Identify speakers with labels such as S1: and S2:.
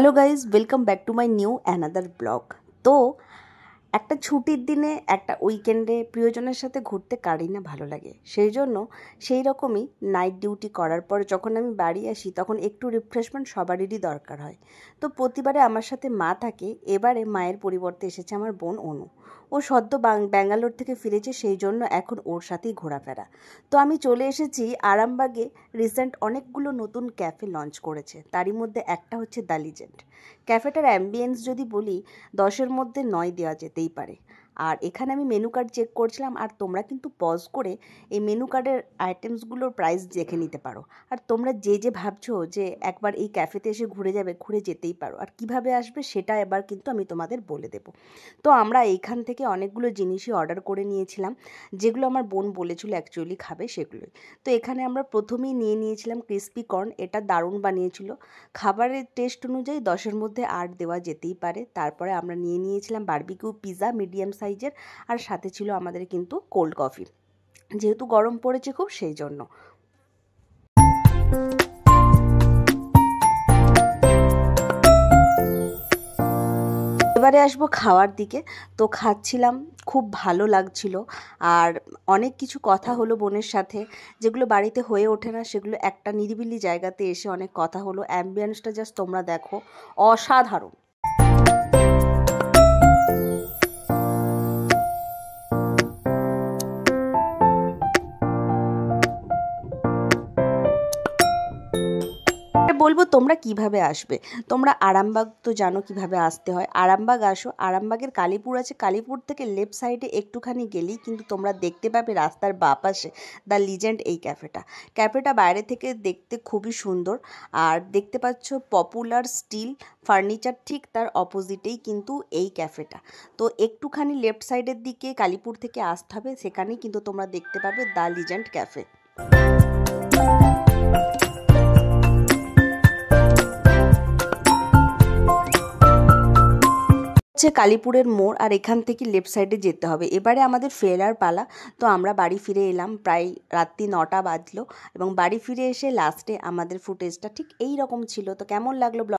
S1: Hello guys, welcome back to my new another blog. তো একটা ছুটির দিনে একটা উইকেন্ডে প্রিয়জনের সাথে ঘুরতে কারই না ভালো লাগে। সেই রকমই নাইট ডিউটি করার পর যখন আমি বাড়ি আসি তখন একটু রিফ্রেশমেন্ট সবারই দরকার হয়। তো প্রতিবারে আমার সাথে মা থাকে, এবারে মায়ের পরিবর্তে এসেছে আমার বোন অনু। ও সদ্য ব্যাঙ্গালোর থেকে ফিরেছে, সেই জন্য এখন ওর সাথেই ঘোরাফেরা। তো আমি চলে এসেছি আরামবাগে। রিসেন্ট অনেকগুলো নতুন ক্যাফে লঞ্চ করেছে, তারই মধ্যে একটা হচ্ছে দ্য লিজেন্ড ক্যাফেটার। অ্যাম্বিয়েন্স যদি বলি 10-এর মধ্যে 9 দেওয়া যেতেই পারে। আর এখানে আমি মেনু কার্ড চেক করছিলাম, আর তোমরা কিন্তু পজ করে এই মেনু কার্ডের আইটেমসগুলোর প্রাইস দেখে নিতে পারো। আর তোমরা যে ভাবছো যে একবার এই ক্যাফেতে এসে ঘুরে যেতেই পারো, আর কিভাবে আসবে সেটা এবার কিন্তু আমি তোমাদের বলে দেবো। তো আমরা এইখান থেকে অনেকগুলো জিনিসই অর্ডার করে নিয়েছিলাম, যেগুলো আমার বোন বলেছিল অ্যাকচুয়ালি খাবে সেগুলোই। তো এখানে আমরা প্রথমেই নিয়েছিলাম ক্রিস্পি কর্ন। এটা দারুণ বানিয়েছিল। খাবারের টেস্ট অনুযায়ী 10-এর মধ্যে 8 দেওয়া যেতেই পারে। তারপরে আমরা নিয়েছিলাম বারবিকিউ পিৎজা মিডিয়াম সাইজের, আর সাথে ছিল আমাদের কিন্তু কোল্ড কফি, যেহেতু গরম পড়েছে খুব সেই জন্য। এবারে আসবো খাওয়ার দিকে। তো খাচ্ছিলাম, খুব ভালো লাগছিল। আর অনেক কিছু কথা হলো বোনের সাথে, যেগুলো বাড়িতে হয়ে ওঠে না, সেগুলো একটা নিরিবিলি জায়গাতে এসে অনেক কথা হলো। অ্যাম্বিয়েন্সটা জাস্ট তোমরা দেখো, অসাধারণ। বলবো তোমরা কিভাবে আসবে। তোমরা আরামবাগ তো জানো কিভাবে আসতে হয়। আরামবাগ আসো, আরামবাগের কালীপুর আছে, কালীপুর থেকে লেফট সাইডে একটুখানি গেলেই কিন্তু তোমরা দেখতে পাবে রাস্তার বাঁ পাশে দ্য লিজেন্ড এই ক্যাফেটা বাইরে থেকে দেখতে খুবই সুন্দর। আর দেখতে পাচ্ছ পপুলার স্টিল ফার্নিচার, ঠিক তার অপোজিটেই কিন্তু এই ক্যাফেটা। তো একটুখানি লেফট সাইডের দিকে কালীপুর থেকে আসতে হবে, সেখানেই কিন্তু তোমরা দেখতে পাবে দ্য লিজেন্ড ক্যাফে। কালীপুরের মোড়, আর এখান থেকে লেফট সাইডে যেতে হবে। এবারে আমাদের ফেরার পালা। তো আমরা বাড়ি ফিরে এলাম, প্রায় রাত্রি 9টা বাজলো, এবং বাড়ি ফিরে এসে লাস্টে আমাদের ফুটেজটা ঠিক এই রকম ছিল। তো কেমন লাগলো?